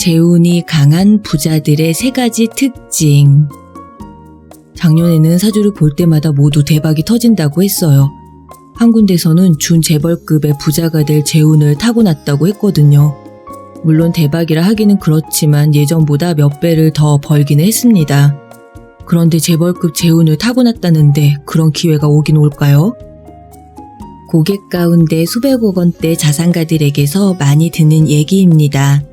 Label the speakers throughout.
Speaker 1: 재운이 강한 부자들의 3가지 특징. 작년에는 사주를 볼 때마다 모두 대박이 터진다고 했어요. 한 군데서는 준재벌급의 부자가 될 재운을 타고났다고 했거든요. 물론 대박이라 하기는 그렇지만 예전보다 몇 배를 더 벌기는 했습니다. 그런데 재벌급 재운을 타고났다는데 그런 기회가 오긴 올까요? 고객 가운데 수백억 원대 자산가들에게서 많이 듣는 얘기입니다.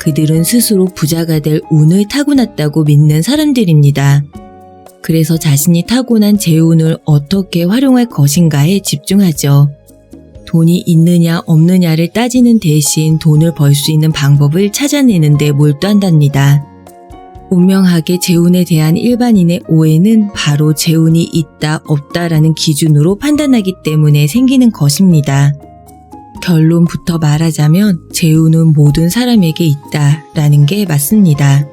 Speaker 1: 그들은 스스로 부자가 될 운을 타고났다고 믿는 사람들입니다. 그래서 자신이 타고난 재운을 어떻게 활용할 것인가에 집중하죠. 돈이 있느냐 없느냐를 따지는 대신 돈을 벌 수 있는 방법을 찾아내는 데 몰두한답니다. 분명하게 재운에 대한 일반인의 오해는 바로 재운이 있다 없다라는 기준으로 판단하기 때문에 생기는 것입니다. 결론부터 말하자면 재운은 모든 사람에게 있다라는 게 맞습니다.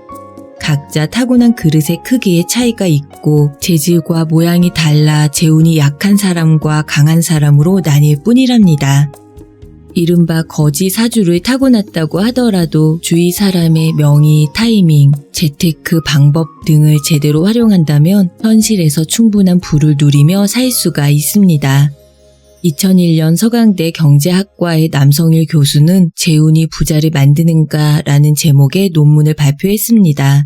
Speaker 1: 각자 타고난 그릇의 크기에 차이가 있고 재질과 모양이 달라 재운이 약한 사람과 강한 사람으로 나뉠 뿐이랍니다. 이른바 거지 사주를 타고났다고 하더라도 주위 사람의 명의, 타이밍, 재테크 방법 등을 제대로 활용한다면 현실에서 충분한 부를 누리며 살 수가 있습니다. 2001년 서강대 경제학과의 남성일 교수는 재운이 부자를 만드는가 라는 제목의 논문을 발표했습니다.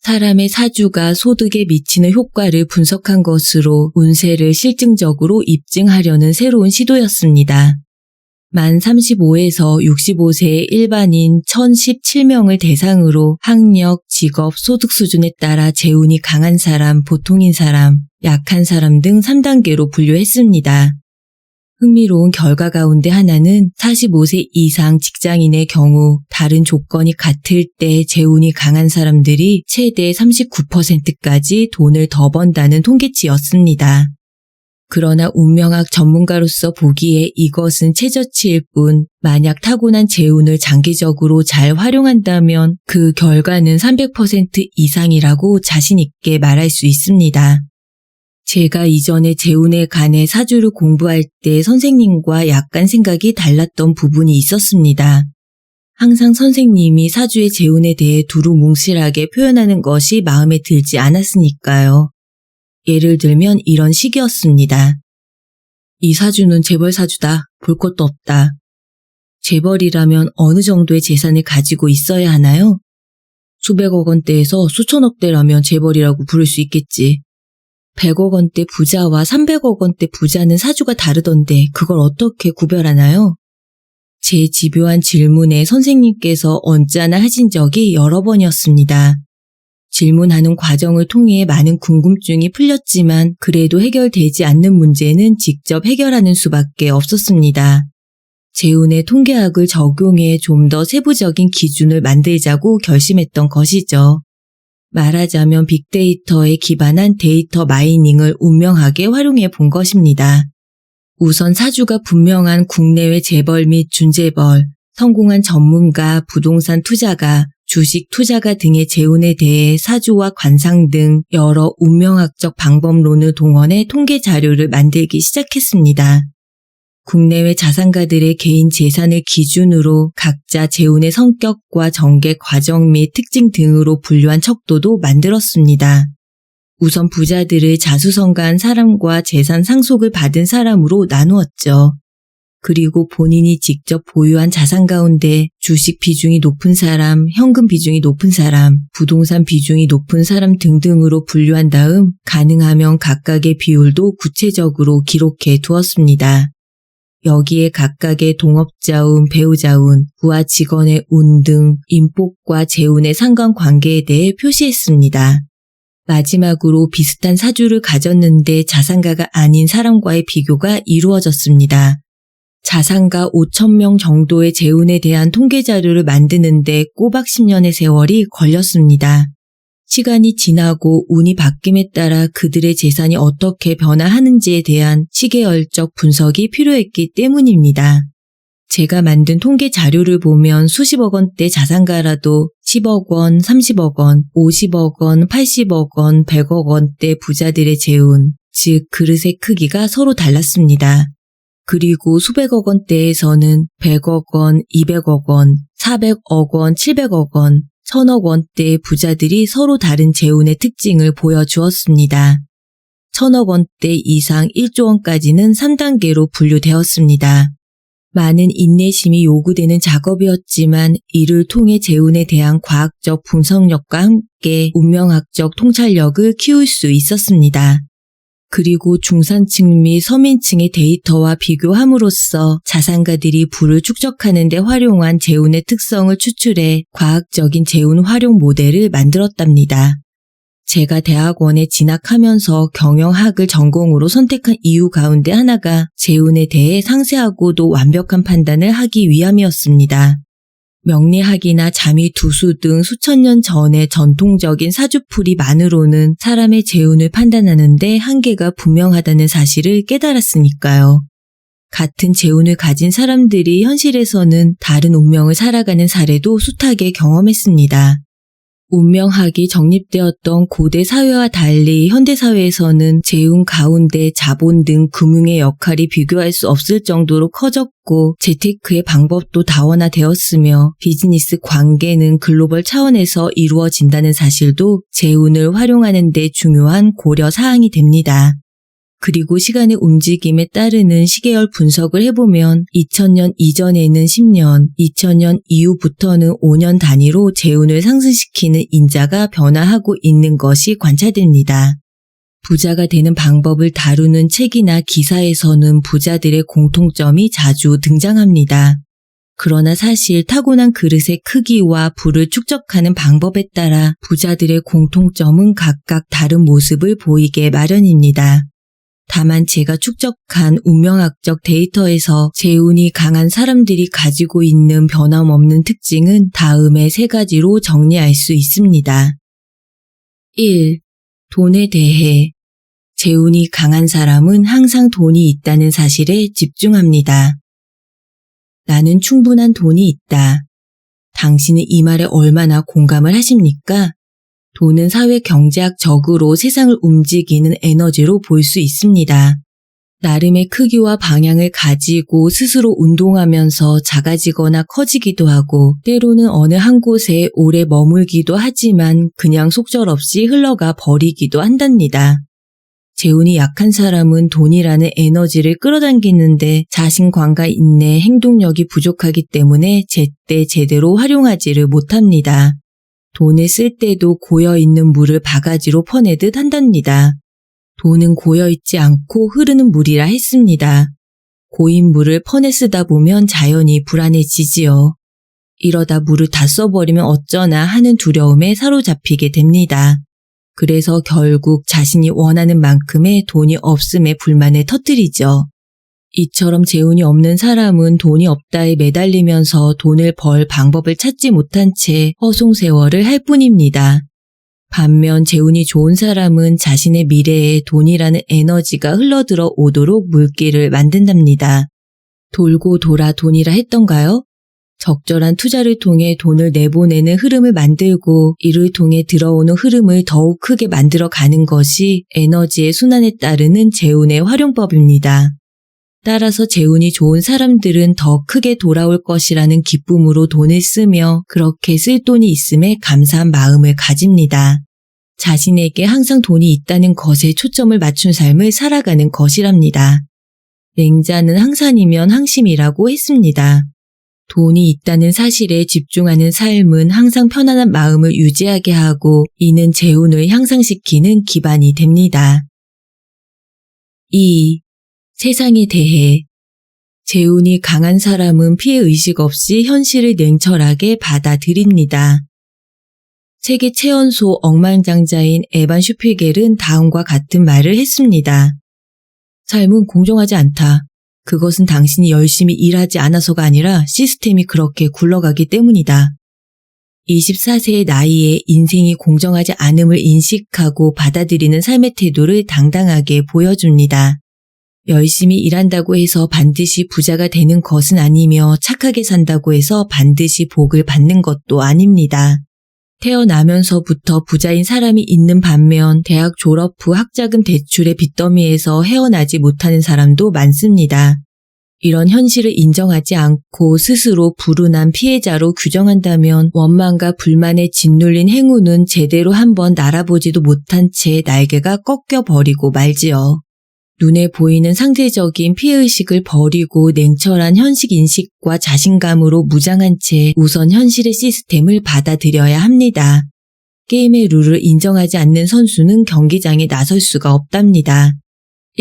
Speaker 1: 사람의 사주가 소득에 미치는 효과를 분석한 것으로 운세를 실증적으로 입증하려는 새로운 시도였습니다. 만 35에서 65세의 일반인 1017명을 대상으로 학력, 직업, 소득 수준에 따라 재운이 강한 사람, 보통인 사람, 약한 사람 등 3단계로 분류했습니다. 흥미로운 결과 가운데 하나는 45세 이상 직장인의 경우 다른 조건이 같을 때 재운이 강한 사람들이 최대 39%까지 돈을 더 번다는 통계치였습니다. 그러나 운명학 전문가로서 보기에 이것은 최저치일 뿐 만약 타고난 재운을 장기적으로 잘 활용한다면 그 결과는 300% 이상이라고 자신 있게 말할 수 있습니다. 제가 이전에 재운에 관해 사주를 공부할 때 선생님과 약간 생각이 달랐던 부분이 있었습니다. 항상 선생님이 사주의 재운에 대해 두루뭉실하게 표현하는 것이 마음에 들지 않았으니까요. 예를 들면 이런 식이었습니다. 이 사주는 재벌 사주다. 볼 것도 없다. 재벌이라면 어느 정도의 재산을 가지고 있어야 하나요? 수백억 원대에서 수천억 대라면 재벌이라고 부를 수 있겠지. 100억 원대 부자와 300억 원대 부자는 사주가 다르던데 그걸 어떻게 구별하나요? 제 집요한 질문에 선생님께서 언짢아 하신 적이 여러 번이었습니다. 질문하는 과정을 통해 많은 궁금증이 풀렸지만 그래도 해결되지 않는 문제는 직접 해결하는 수밖에 없었습니다. 재운의 통계학을 적용해 좀 더 세부적인 기준을 만들자고 결심했던 것이죠. 말하자면 빅데이터에 기반한 데이터 마이닝을 운명하게 활용해 본 것입니다. 우선 사주가 분명한 국내외 재벌 및 준재벌, 성공한 전문가, 부동산 투자가, 주식 투자가 등의 재운에 대해 사주와 관상 등 여러 운명학적 방법론을 동원해 통계 자료를 만들기 시작했습니다. 국내외 자산가들의 개인 재산을 기준으로 각자 재운의 성격과 전개 과정 및 특징 등으로 분류한 척도도 만들었습니다. 우선 부자들을 자수성가한 사람과 재산 상속을 받은 사람으로 나누었죠. 그리고 본인이 직접 보유한 자산 가운데 주식 비중이 높은 사람, 현금 비중이 높은 사람, 부동산 비중이 높은 사람 등등으로 분류한 다음 가능하면 각각의 비율도 구체적으로 기록해 두었습니다. 여기에 각각의 동업자운, 배우자운, 부하 직원의 운 등 인복과 재운의 상관관계에 대해 표시했습니다. 마지막으로 비슷한 사주를 가졌는데 자산가가 아닌 사람과의 비교가 이루어졌습니다. 자산가 5,000명 정도의 재운에 대한 통계 자료를 만드는데 꼬박 10년의 세월이 걸렸습니다. 시간이 지나고 운이 바뀜에 따라 그들의 재산이 어떻게 변화하는지에 대한 시계열적 분석이 필요했기 때문입니다. 제가 만든 통계 자료를 보면 수십억 원대 자산가라도 10억 원, 30억 원, 50억 원, 80억 원, 100억 원대 부자들의 재운, 즉 그릇의 크기가 서로 달랐습니다. 그리고 수백억 원대에서는 100억 원, 200억 원, 400억 원, 700억 원, 1000억 원대의 부자들이 서로 다른 재운의 특징을 보여주었습니다. 1000억 원대 이상 1조 원까지는 3단계로 분류되었습니다. 많은 인내심이 요구되는 작업이었지만 이를 통해 재운에 대한 과학적 분석력과 함께 운명학적 통찰력을 키울 수 있었습니다. 그리고 중산층 및 서민층의 데이터와 비교함으로써 자산가들이 부를 축적하는 데 활용한 재운의 특성을 추출해 과학적인 재운 활용 모델을 만들었답니다. 제가 대학원에 진학하면서 경영학을 전공으로 선택한 이유 가운데 하나가 재운에 대해 상세하고도 완벽한 판단을 하기 위함이었습니다. 명리학이나 자미두수 등 수천 년 전의 전통적인 사주풀이만으로는 사람의 재운을 판단하는 데 한계가 분명하다는 사실을 깨달았으니까요. 같은 재운을 가진 사람들이 현실에서는 다른 운명을 살아가는 사례도 숱하게 경험했습니다. 운명학이 정립되었던 고대 사회와 달리 현대 사회에서는 재운 가운데 자본 등 금융의 역할이 비교할 수 없을 정도로 커졌고 재테크의 방법도 다원화되었으며 비즈니스 관계는 글로벌 차원에서 이루어진다는 사실도 재운을 활용하는 데 중요한 고려 사항이 됩니다. 그리고 시간의 움직임에 따르는 시계열 분석을 해보면 2000년 이전에는 10년, 2000년 이후부터는 5년 단위로 재운을 상승시키는 인자가 변화하고 있는 것이 관찰됩니다. 부자가 되는 방법을 다루는 책이나 기사에서는 부자들의 공통점이 자주 등장합니다. 그러나 사실 타고난 그릇의 크기와 부를 축적하는 방법에 따라 부자들의 공통점은 각각 다른 모습을 보이게 마련입니다. 다만 제가 축적한 운명학적 데이터에서 재운이 강한 사람들이 가지고 있는 변함없는 특징은 다음의 3가지로 정리할 수 있습니다. 1. 돈에 대해. 재운이 강한 사람은 항상 돈이 있다는 사실에 집중합니다. 나는 충분한 돈이 있다. 당신은 이 말에 얼마나 공감을 하십니까? 돈은 사회 경제학적으로 세상을 움직이는 에너지로 볼 수 있습니다. 나름의 크기와 방향을 가지고 스스로 운동하면서 작아지거나 커지기도 하고 때로는 어느 한 곳에 오래 머물기도 하지만 그냥 속절없이 흘러가 버리기도 한답니다. 재운이 약한 사람은 돈이라는 에너지를 끌어당기는데 자신감과 인내, 행동력이 부족하기 때문에 제때 제대로 활용하지를 못합니다. 돈을 쓸 때도 고여있는 물을 바가지로 퍼내듯 한답니다. 돈은 고여있지 않고 흐르는 물이라 했습니다. 고인 물을 퍼내 쓰다 보면 자연히 불안해지지요. 이러다 물을 다 써버리면 어쩌나 하는 두려움에 사로잡히게 됩니다. 그래서 결국 자신이 원하는 만큼의 돈이 없음에 불만을 터뜨리죠. 이처럼 재운이 없는 사람은 돈이 없다에 매달리면서 돈을 벌 방법을 찾지 못한 채 허송세월을 할 뿐입니다. 반면 재운이 좋은 사람은 자신의 미래에 돈이라는 에너지가 흘러들어 오도록 물길을 만든답니다. 돌고 돌아 돈이라 했던가요? 적절한 투자를 통해 돈을 내보내는 흐름을 만들고 이를 통해 들어오는 흐름을 더욱 크게 만들어가는 것이 에너지의 순환에 따르는 재운의 활용법입니다. 따라서 재운이 좋은 사람들은 더 크게 돌아올 것이라는 기쁨으로 돈을 쓰며 그렇게 쓸 돈이 있음에 감사한 마음을 가집니다. 자신에게 항상 돈이 있다는 것에 초점을 맞춘 삶을 살아가는 것이랍니다. 맹자는 항산이면 항심이라고 했습니다. 돈이 있다는 사실에 집중하는 삶은 항상 편안한 마음을 유지하게 하고 이는 재운을 향상시키는 기반이 됩니다. 2. 세상에 대해. 재운이 강한 사람은 피해의식 없이 현실을 냉철하게 받아들입니다. 세계 최연소 억만장자인 에반 슈피겔은 다음과 같은 말을 했습니다. 삶은 공정하지 않다. 그것은 당신이 열심히 일하지 않아서가 아니라 시스템이 그렇게 굴러가기 때문이다. 24세의 나이에 인생이 공정하지 않음을 인식하고 받아들이는 삶의 태도를 당당하게 보여줍니다. 열심히 일한다고 해서 반드시 부자가 되는 것은 아니며 착하게 산다고 해서 반드시 복을 받는 것도 아닙니다. 태어나면서부터 부자인 사람이 있는 반면 대학 졸업 후 학자금 대출의 빚더미에서 헤어나지 못하는 사람도 많습니다. 이런 현실을 인정하지 않고 스스로 불운한 피해자로 규정한다면 원망과 불만에 짓눌린 행운은 제대로 한번 날아보지도 못한 채 날개가 꺾여버리고 말지요. 눈에 보이는 상대적인 피해의식을 버리고 냉철한 현실인식과 자신감으로 무장한 채 우선 현실의 시스템을 받아들여야 합니다. 게임의 룰을 인정하지 않는 선수는 경기장에 나설 수가 없답니다.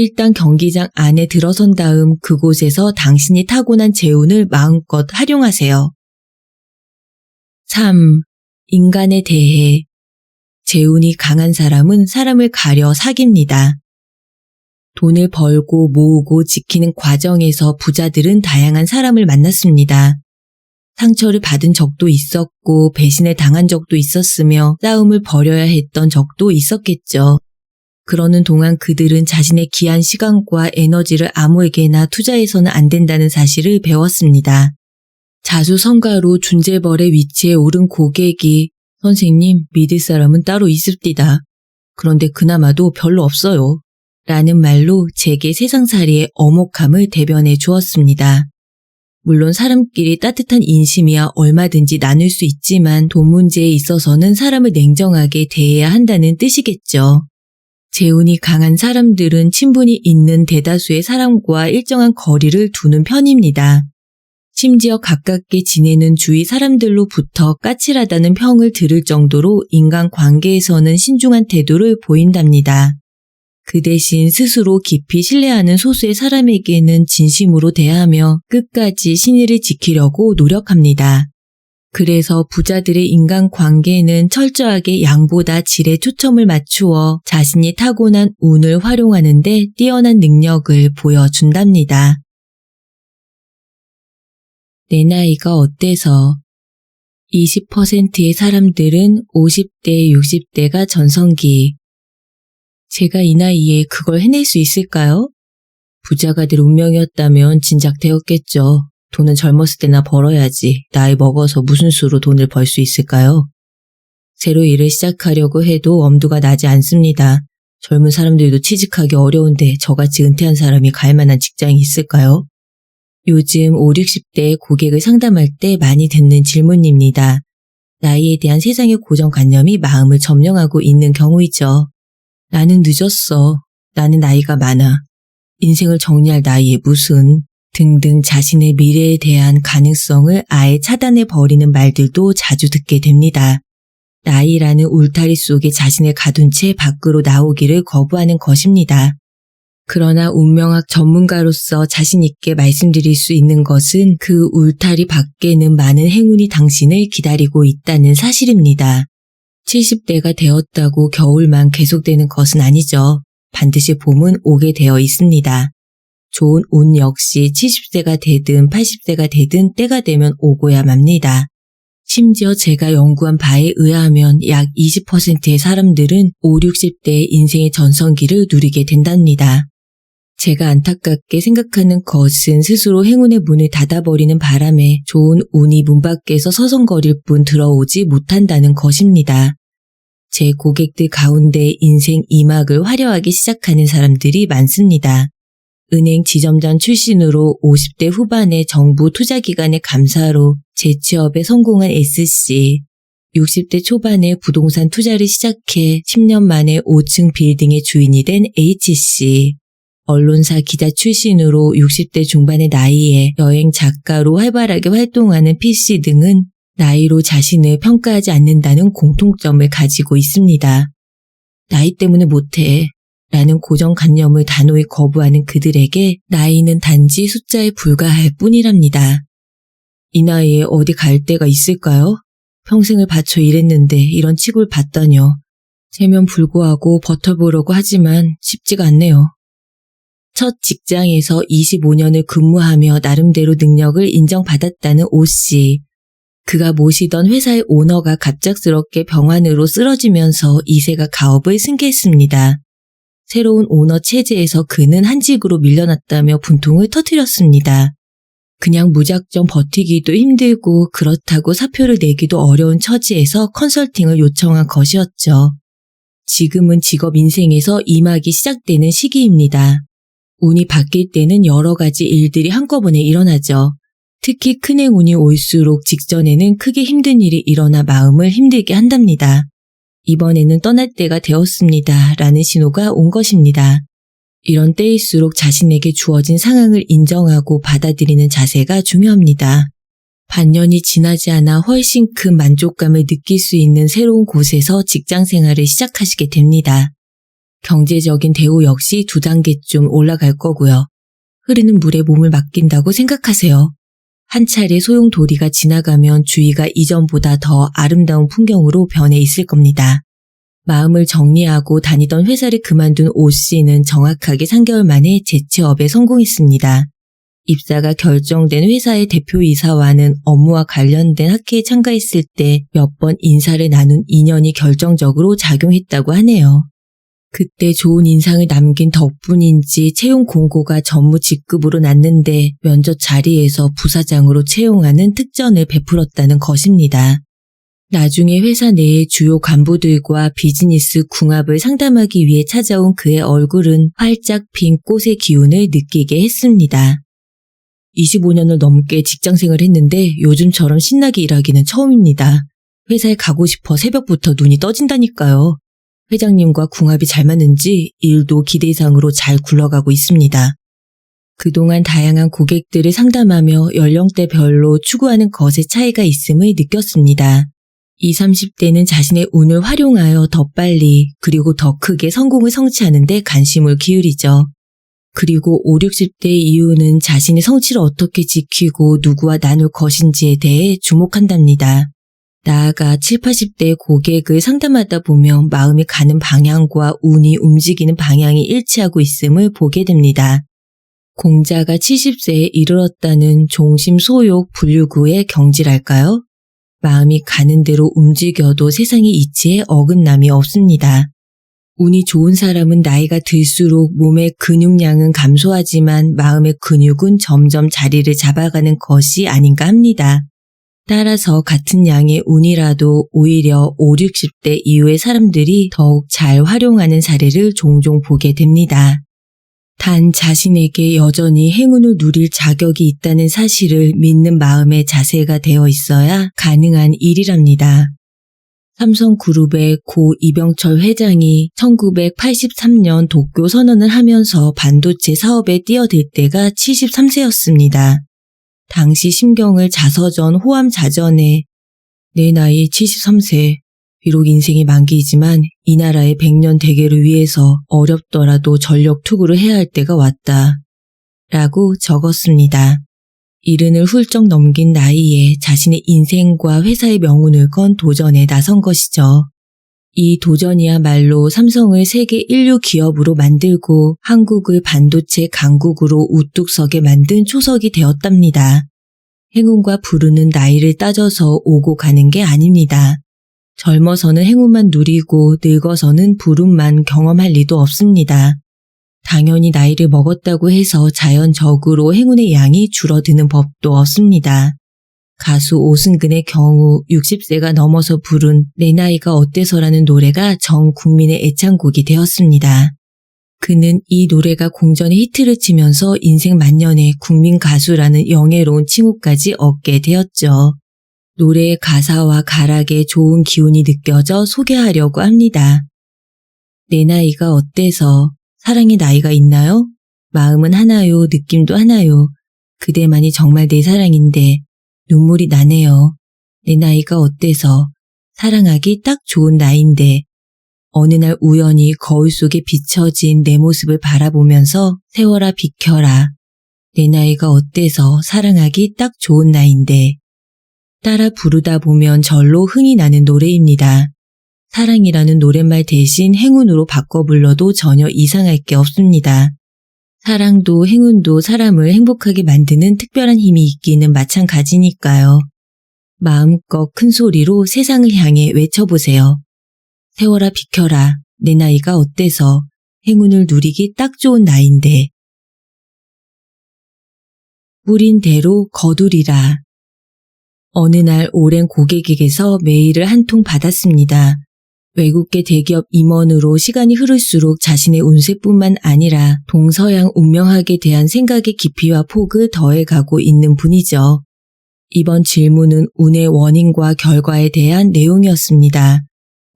Speaker 1: 일단 경기장 안에 들어선 다음 그곳에서 당신이 타고난 재운을 마음껏 활용하세요. 3. 인간에 대해. 재운이 강한 사람은 사람을 가려 사깁니다. 돈을 벌고 모으고 지키는 과정에서 부자들은 다양한 사람을 만났습니다. 상처를 받은 적도 있었고 배신을 당한 적도 있었으며 싸움을 벌여야 했던 적도 있었겠죠. 그러는 동안 그들은 자신의 귀한 시간과 에너지를 아무에게나 투자해서는 안 된다는 사실을 배웠습니다. 자수성가로 준재벌의 위치에 오른 고객이 선생님, 믿을 사람은 따로 있습니다. 그런데 그나마도 별로 없어요. 라는 말로 제게 세상살이의 엄혹함을 대변해 주었습니다. 물론 사람끼리 따뜻한 인심이야 얼마든지 나눌 수 있지만 돈 문제에 있어서는 사람을 냉정하게 대해야 한다는 뜻이겠죠. 재운이 강한 사람들은 친분이 있는 대다수의 사람과 일정한 거리를 두는 편입니다. 심지어 가깝게 지내는 주위 사람들로부터 까칠하다는 평을 들을 정도로 인간관계에서는 신중한 태도를 보인답니다. 그 대신 스스로 깊이 신뢰하는 소수의 사람에게는 진심으로 대하며 끝까지 신의를 지키려고 노력합니다. 그래서 부자들의 인간관계는 철저하게 양보다 질에 초점을 맞추어 자신이 타고난 운을 활용하는 데 뛰어난 능력을 보여준답니다. 내 나이가 어때서? 20%의 사람들은 50대, 60대가 전성기. 제가 이 나이에 그걸 해낼 수 있을까요? 부자가 될 운명이었다면 진작 되었겠죠. 돈은 젊었을 때나 벌어야지. 나이 먹어서 무슨 수로 돈을 벌 수 있을까요? 새로 일을 시작하려고 해도 엄두가 나지 않습니다. 젊은 사람들도 취직하기 어려운데 저같이 은퇴한 사람이 갈 만한 직장이 있을까요? 요즘 5, 60대 고객을 상담할 때 많이 듣는 질문입니다. 나이에 대한 세상의 고정관념이 마음을 점령하고 있는 경우이죠. 나는 늦었어. 나는 나이가 많아. 인생을 정리할 나이에 무슨... 등등 자신의 미래에 대한 가능성을 아예 차단해버리는 말들도 자주 듣게 됩니다. 나이라는 울타리 속에 자신을 가둔 채 밖으로 나오기를 거부하는 것입니다. 그러나 운명학 전문가로서 자신 있게 말씀드릴 수 있는 것은 그 울타리 밖에는 많은 행운이 당신을 기다리고 있다는 사실입니다. 70대가 되었다고 겨울만 계속되는 것은 아니죠. 반드시 봄은 오게 되어 있습니다. 좋은 운 역시 70세가 되든 80세가 되든 때가 되면 오고야 맙니다. 심지어 제가 연구한 바에 의하면 약 20%의 사람들은 5, 60대의 인생의 전성기를 누리게 된답니다. 제가 안타깝게 생각하는 것은 스스로 행운의 문을 닫아버리는 바람에 좋은 운이 문 밖에서 서성거릴 뿐 들어오지 못한다는 것입니다. 제 고객들 가운데 인생 2막을 화려하게 시작하는 사람들이 많습니다. 은행 지점장 출신으로 50대 후반에 정부 투자기관의 감사로 재취업에 성공한 S씨, 60대 초반에 부동산 투자를 시작해 10년 만에 5층 빌딩의 주인이 된 H씨, 언론사 기자 출신으로 60대 중반의 나이에 여행 작가로 활발하게 활동하는 P씨 등은 나이로 자신을 평가하지 않는다는 공통점을 가지고 있습니다. 나이 때문에 못해. 라는 고정관념을 단호히 거부하는 그들에게 나이는 단지 숫자에 불과할 뿐이랍니다. 이 나이에 어디 갈 데가 있을까요? 평생을 바쳐 일했는데 이런 취급을 받다뇨. 세면불구하고 버텨보려고 하지만 쉽지가 않네요. 첫 직장에서 25년을 근무하며 나름대로 능력을 인정받았다는 O씨. 그가 모시던 회사의 오너가 갑작스럽게 병환으로 쓰러지면서 이세가 가업을 승계했습니다. 새로운 오너 체제에서 그는 한직으로 밀려났다며 분통을 터뜨렸습니다. 그냥 무작정 버티기도 힘들고 그렇다고 사표를 내기도 어려운 처지에서 컨설팅을 요청한 것이었죠. 지금은 직업 인생에서 2막이 시작되는 시기입니다. 운이 바뀔 때는 여러 가지 일들이 한꺼번에 일어나죠. 특히 큰 행운이 올수록 직전에는 크게 힘든 일이 일어나 마음을 힘들게 한답니다. 이번에는 떠날 때가 되었습니다. 라는 신호가 온 것입니다. 이런 때일수록 자신에게 주어진 상황을 인정하고 받아들이는 자세가 중요합니다. 반년이 지나지 않아 훨씬 큰 만족감을 느낄 수 있는 새로운 곳에서 직장 생활을 시작하시게 됩니다. 경제적인 대우 역시 2단계쯤 올라갈 거고요. 흐르는 물에 몸을 맡긴다고 생각하세요. 한 차례 소용돌이가 지나가면 주위가 이전보다 더 아름다운 풍경으로 변해 있을 겁니다. 마음을 정리하고 다니던 회사를 그만둔 오 씨는 정확하게 3개월 만에 재취업에 성공했습니다. 입사가 결정된 회사의 대표이사와는 업무와 관련된 학회에 참가했을 때 몇 번 인사를 나눈 인연이 결정적으로 작용했다고 하네요. 그때 좋은 인상을 남긴 덕분인지 채용 공고가 전무 직급으로 났는데 면접 자리에서 부사장으로 채용하는 특전을 베풀었다는 것입니다. 나중에 회사 내의 주요 간부들과 비즈니스 궁합을 상담하기 위해 찾아온 그의 얼굴은 활짝 핀 꽃의 기운을 느끼게 했습니다. 25년을 넘게 직장생활을 했는데 요즘처럼 신나게 일하기는 처음입니다. 회사에 가고 싶어 새벽부터 눈이 떠진다니까요. 회장님과 궁합이 잘 맞는지 일도 기대 이상으로 잘 굴러가고 있습니다. 그동안 다양한 고객들을 상담하며 연령대별로 추구하는 것의 차이가 있음을 느꼈습니다. 20, 30대는 자신의 운을 활용하여 더 빨리 그리고 더 크게 성공을 성취하는 데 관심을 기울이죠. 그리고 5, 60대 이후는 자신의 성취를 어떻게 지키고 누구와 나눌 것인지에 대해 주목한답니다. 나아가 7, 80대의 고객을 상담하다 보면 마음이 가는 방향과 운이 움직이는 방향이 일치하고 있음을 보게 됩니다. 공자가 70세에 이르렀다는 종심소욕 불유구의 경지랄까요? 마음이 가는 대로 움직여도 세상의 이치에 어긋남이 없습니다. 운이 좋은 사람은 나이가 들수록 몸의 근육량은 감소하지만 마음의 근육은 점점 자리를 잡아가는 것이 아닌가 합니다. 따라서 같은 양의 운이라도 오히려 5, 60대 이후의 사람들이 더욱 잘 활용하는 사례를 종종 보게 됩니다. 단 자신에게 여전히 행운을 누릴 자격이 있다는 사실을 믿는 마음의 자세가 되어 있어야 가능한 일이랍니다. 삼성그룹의 고 이병철 회장이 1983년 도쿄 선언을 하면서 반도체 사업에 뛰어들 때가 73세였습니다. 당시 심경을 자서전 호암자전에 내 나이 73세, 비록 인생이 만기이지만 이 나라의 100년 대계를 위해서 어렵더라도 전력 투구를 해야 할 때가 왔다. 라고 적었습니다. 70을 훌쩍 넘긴 나이에 자신의 인생과 회사의 명운을 건 도전에 나선 것이죠. 이 도전이야말로 삼성을 세계 인류 기업으로 만들고 한국을 반도체 강국으로 우뚝 서게 만든 초석이 되었답니다. 행운과 불운은 나이를 따져서 오고 가는 게 아닙니다. 젊어서는 행운만 누리고 늙어서는 불운만 경험할 리도 없습니다. 당연히 나이를 먹었다고 해서 자연적으로 행운의 양이 줄어드는 법도 없습니다. 가수 오승근의 경우 60세가 넘어서 부른 내 나이가 어때서라는 노래가 전 국민의 애창곡이 되었습니다. 그는 이 노래가 공전의 히트를 치면서 인생 만년의 국민 가수라는 영예로운 칭호까지 얻게 되었죠. 노래의 가사와 가락에 좋은 기운이 느껴져 소개하려고 합니다. 내 나이가 어때서? 사랑의 나이가 있나요? 마음은 하나요? 느낌도 하나요? 그대만이 정말 내 사랑인데 눈물이 나네요. 내 나이가 어때서? 사랑하기 딱 좋은 나이인데 어느 날 우연히 거울 속에 비춰진 내 모습을 바라보면서 세월아 비켜라. 내 나이가 어때서? 사랑하기 딱 좋은 나이인데 따라 부르다 보면 절로 흥이 나는 노래입니다. 사랑이라는 노랫말 대신 행운으로 바꿔 불러도 전혀 이상할 게 없습니다. 사랑도 행운도 사람을 행복하게 만드는 특별한 힘이 있기는 마찬가지니까요. 마음껏 큰 소리로 세상을 향해 외쳐보세요. 세월아 비켜라. 내 나이가 어때서? 행운을 누리기 딱 좋은 나이인데. 뿌린 대로 거두리라. 어느 날 오랜 고객에게서 메일을 한 통 받았습니다. 외국계 대기업 임원으로 시간이 흐를수록 자신의 운세뿐만 아니라 동서양 운명학에 대한 생각의 깊이와 폭을 더해가고 있는 분이죠. 이번 질문은 운의 원인과 결과에 대한 내용이었습니다.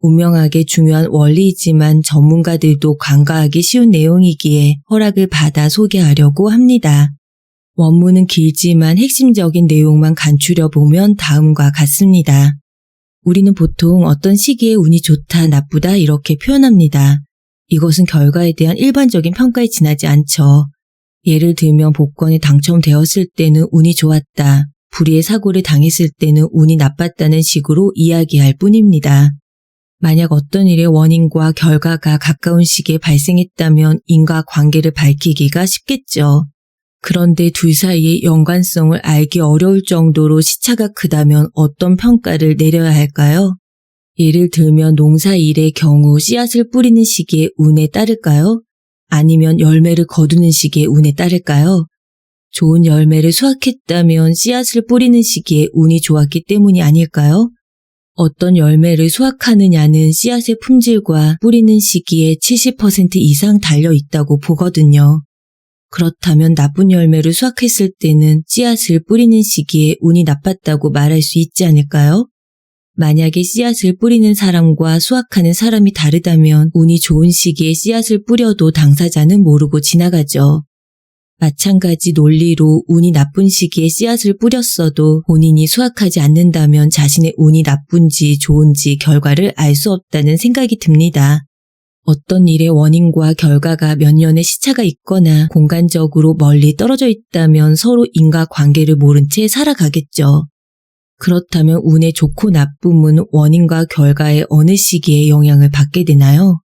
Speaker 1: 운명학의 중요한 원리이지만 전문가들도 간과하기 쉬운 내용이기에 허락을 받아 소개하려고 합니다. 원문은 길지만 핵심적인 내용만 간추려보면 다음과 같습니다. 우리는 보통 어떤 시기에 운이 좋다, 나쁘다 이렇게 표현합니다. 이것은 결과에 대한 일반적인 평가에 지나지 않죠. 예를 들면 복권에 당첨되었을 때는 운이 좋았다, 불의의 사고를 당했을 때는 운이 나빴다는 식으로 이야기할 뿐입니다. 만약 어떤 일의 원인과 결과가 가까운 시기에 발생했다면 인과관계를 밝히기가 쉽겠죠. 그런데 둘 사이의 연관성을 알기 어려울 정도로 시차가 크다면 어떤 평가를 내려야 할까요? 예를 들면 농사일의 경우 씨앗을 뿌리는 시기에 운에 따를까요? 아니면 열매를 거두는 시기에 운에 따를까요? 좋은 열매를 수확했다면 씨앗을 뿌리는 시기에 운이 좋았기 때문이 아닐까요? 어떤 열매를 수확하느냐는 씨앗의 품질과 뿌리는 시기에 70% 이상 달려있다고 보거든요. 그렇다면 나쁜 열매를 수확했을 때는 씨앗을 뿌리는 시기에 운이 나빴다고 말할 수 있지 않을까요? 만약에 씨앗을 뿌리는 사람과 수확하는 사람이 다르다면 운이 좋은 시기에 씨앗을 뿌려도 당사자는 모르고 지나가죠. 마찬가지 논리로 운이 나쁜 시기에 씨앗을 뿌렸어도 본인이 수확하지 않는다면 자신의 운이 나쁜지 좋은지 결과를 알 수 없다는 생각이 듭니다. 어떤 일의 원인과 결과가 몇 년의 시차가 있거나 공간적으로 멀리 떨어져 있다면 서로 인과관계를 모른 채 살아가겠죠. 그렇다면 운의 좋고 나쁨은 원인과 결과의 어느 시기에 영향을 받게 되나요?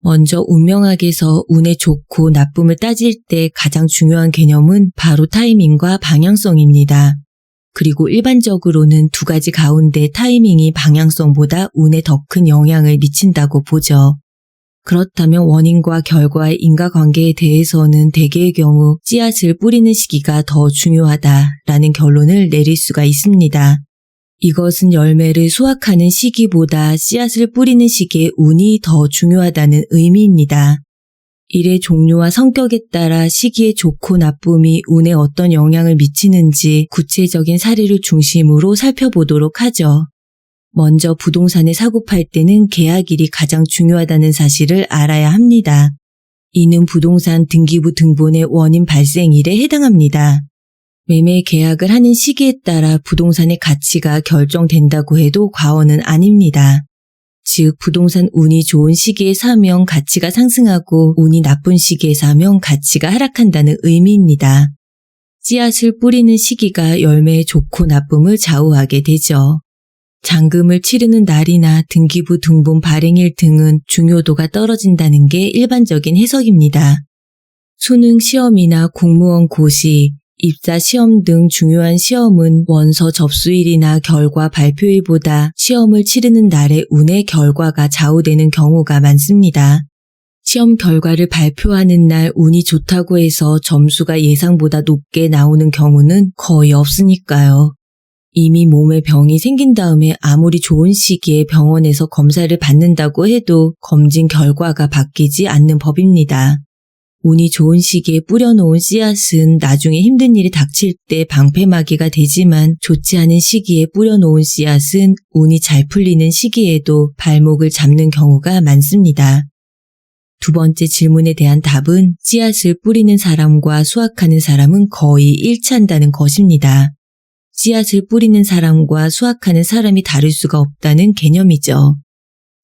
Speaker 1: 먼저 운명학에서 운의 좋고 나쁨을 따질 때 가장 중요한 개념은 바로 타이밍과 방향성입니다. 그리고 일반적으로는 두 가지 가운데 타이밍이 방향성보다 운에 더 큰 영향을 미친다고 보죠. 그렇다면 원인과 결과의 인과관계에 대해서는 대개의 경우 씨앗을 뿌리는 시기가 더 중요하다라는 결론을 내릴 수가 있습니다. 이것은 열매를 수확하는 시기보다 씨앗을 뿌리는 시기의 운이 더 중요하다는 의미입니다. 일의 종류와 성격에 따라 시기의 좋고 나쁨이 운에 어떤 영향을 미치는지 구체적인 사례를 중심으로 살펴보도록 하죠. 먼저 부동산에 사고 팔 때는 계약일이 가장 중요하다는 사실을 알아야 합니다. 이는 부동산 등기부 등본의 원인 발생일에 해당합니다. 매매 계약을 하는 시기에 따라 부동산의 가치가 결정된다고 해도 과언은 아닙니다. 즉 부동산 운이 좋은 시기에 사면 가치가 상승하고 운이 나쁜 시기에 사면 가치가 하락한다는 의미입니다. 씨앗을 뿌리는 시기가 열매의 좋고 나쁨을 좌우하게 되죠. 잔금을 치르는 날이나 등기부 등본 발행일 등은 중요도가 떨어진다는 게 일반적인 해석입니다. 수능 시험이나 공무원 고시, 입사 시험 등 중요한 시험은 원서 접수일이나 결과 발표일보다 시험을 치르는 날의 운의 결과가 좌우되는 경우가 많습니다. 시험 결과를 발표하는 날 운이 좋다고 해서 점수가 예상보다 높게 나오는 경우는 거의 없으니까요. 이미 몸에 병이 생긴 다음에 아무리 좋은 시기에 병원에서 검사를 받는다고 해도 검진 결과가 바뀌지 않는 법입니다. 운이 좋은 시기에 뿌려놓은 씨앗은 나중에 힘든 일이 닥칠 때 방패막이가 되지만 좋지 않은 시기에 뿌려놓은 씨앗은 운이 잘 풀리는 시기에도 발목을 잡는 경우가 많습니다. 두 번째 질문에 대한 답은 씨앗을 뿌리는 사람과 수확하는 사람은 거의 일치한다는 것입니다. 씨앗을 뿌리는 사람과 수확하는 사람이 다를 수가 없다는 개념이죠.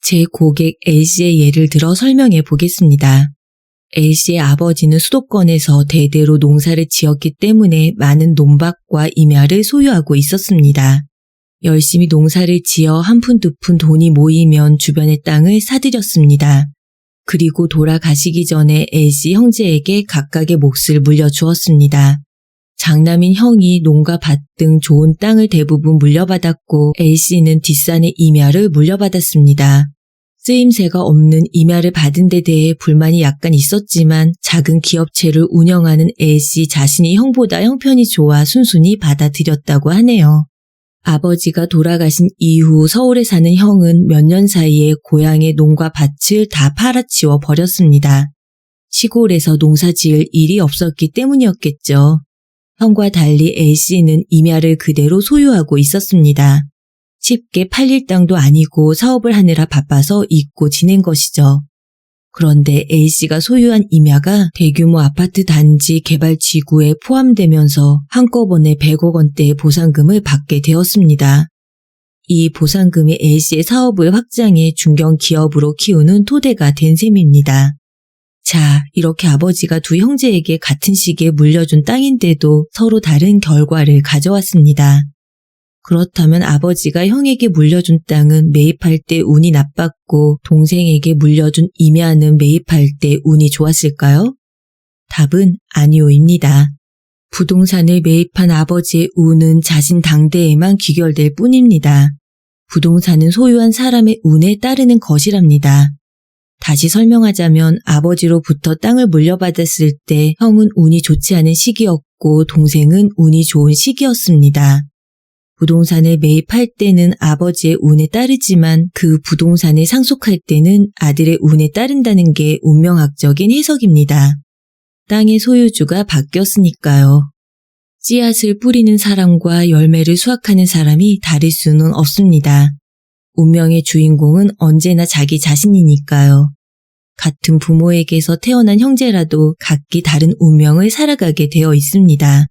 Speaker 1: 제 고객 L씨의 예를 들어 설명해 보겠습니다. L씨의 아버지는 수도권에서 대대로 농사를 지었기 때문에 많은 논밭과 임야를 소유하고 있었습니다. 열심히 농사를 지어 한 푼 두 푼 돈이 모이면 주변의 땅을 사들였습니다. 그리고 돌아가시기 전에 L씨 형제에게 각각의 몫을 물려주었습니다. 장남인 형이 농가 밭 등 좋은 땅을 대부분 물려받았고 L씨는 뒷산의 임야를 물려받았습니다. 쓰임새가 없는 임야를 받은 데 대해 불만이 약간 있었지만 작은 기업체를 운영하는 L씨 자신이 형보다 형편이 좋아 순순히 받아들였다고 하네요. 아버지가 돌아가신 이후 서울에 사는 형은 몇 년 사이에 고향의 농과 밭을 다 팔아치워 버렸습니다. 시골에서 농사 지을 일이 없었기 때문이었겠죠. 형과 달리 A씨는 임야를 그대로 소유하고 있었습니다. 쉽게 팔릴 땅도 아니고 사업을 하느라 바빠서 잊고 지낸 것이죠. 그런데 A씨가 소유한 임야가 대규모 아파트 단지 개발 지구에 포함되면서 한꺼번에 100억 원대의 보상금을 받게 되었습니다. 이 보상금이 A씨의 사업을 확장해 중견 기업으로 키우는 토대가 된 셈입니다. 자, 이렇게 아버지가 두 형제에게 같은 시기에 물려준 땅인데도 서로 다른 결과를 가져왔습니다. 그렇다면 아버지가 형에게 물려준 땅은 매입할 때 운이 나빴고 동생에게 물려준 임야는 매입할 때 운이 좋았을까요? 답은 아니오입니다. 부동산을 매입한 아버지의 운은 자신 당대에만 귀결될 뿐입니다. 부동산은 소유한 사람의 운에 따르는 것이랍니다. 다시 설명하자면 아버지로부터 땅을 물려받았을 때 형은 운이 좋지 않은 시기였고 동생은 운이 좋은 시기였습니다. 부동산을 매입할 때는 아버지의 운에 따르지만 그 부동산을 상속할 때는 아들의 운에 따른다는 게 운명학적인 해석입니다. 땅의 소유주가 바뀌었으니까요. 씨앗을 뿌리는 사람과 열매를 수확하는 사람이 다를 수는 없습니다. 운명의 주인공은 언제나 자기 자신이니까요. 같은 부모에게서 태어난 형제라도 각기 다른 운명을 살아가게 되어 있습니다.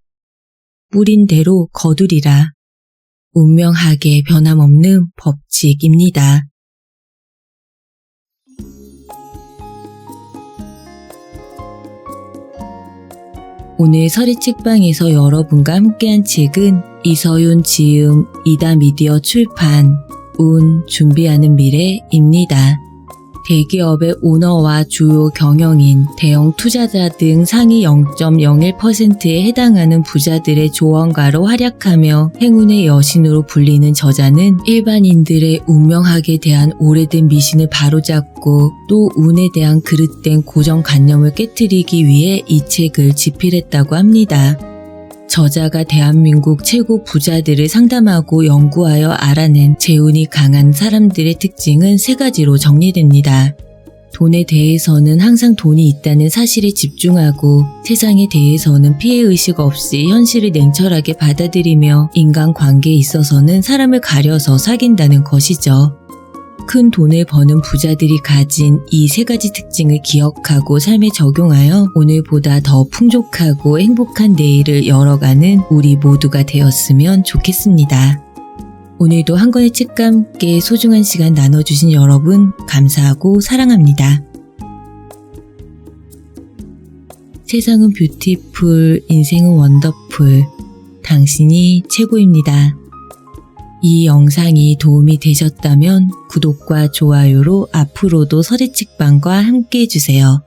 Speaker 1: 뿌린 대로 거두리라. 운명학의 변함없는 법칙입니다. 오늘 서리책방에서 여러분과 함께한 책은 이서윤 지음 이다미디어 출판 운 준비하는 미래입니다. 대기업의 오너와 주요 경영인, 대형 투자자 등 상위 0.01%에 해당하는 부자들의 조언가로 활약하며 행운의 여신으로 불리는 저자는 일반인들의 운명학에 대한 오래된 미신을 바로잡고 또 운에 대한 그릇된 고정관념을 깨트리기 위해 이 책을 집필했다고 합니다. 저자가 대한민국 최고 부자들을 상담하고 연구하여 알아낸 재운이 강한 사람들의 특징은 3가지로 정리됩니다. 돈에 대해서는 항상 돈이 있다는 사실에 집중하고 세상에 대해서는 피해의식 없이 현실을 냉철하게 받아들이며 인간관계에 있어서는 사람을 가려서 사귄다는 것이죠. 큰 돈을 버는 부자들이 가진 이 3가지 특징을 기억하고 삶에 적용하여 오늘보다 더 풍족하고 행복한 내일을 열어가는 우리 모두가 되었으면 좋겠습니다. 오늘도 한 권의 책과 함께 소중한 시간 나눠주신 여러분 감사하고 사랑합니다. 세상은 뷰티풀, 인생은 원더풀, 당신이 최고입니다. 이 영상이 도움이 되셨다면 구독과 좋아요로 앞으로도 서리책방과 함께 해주세요.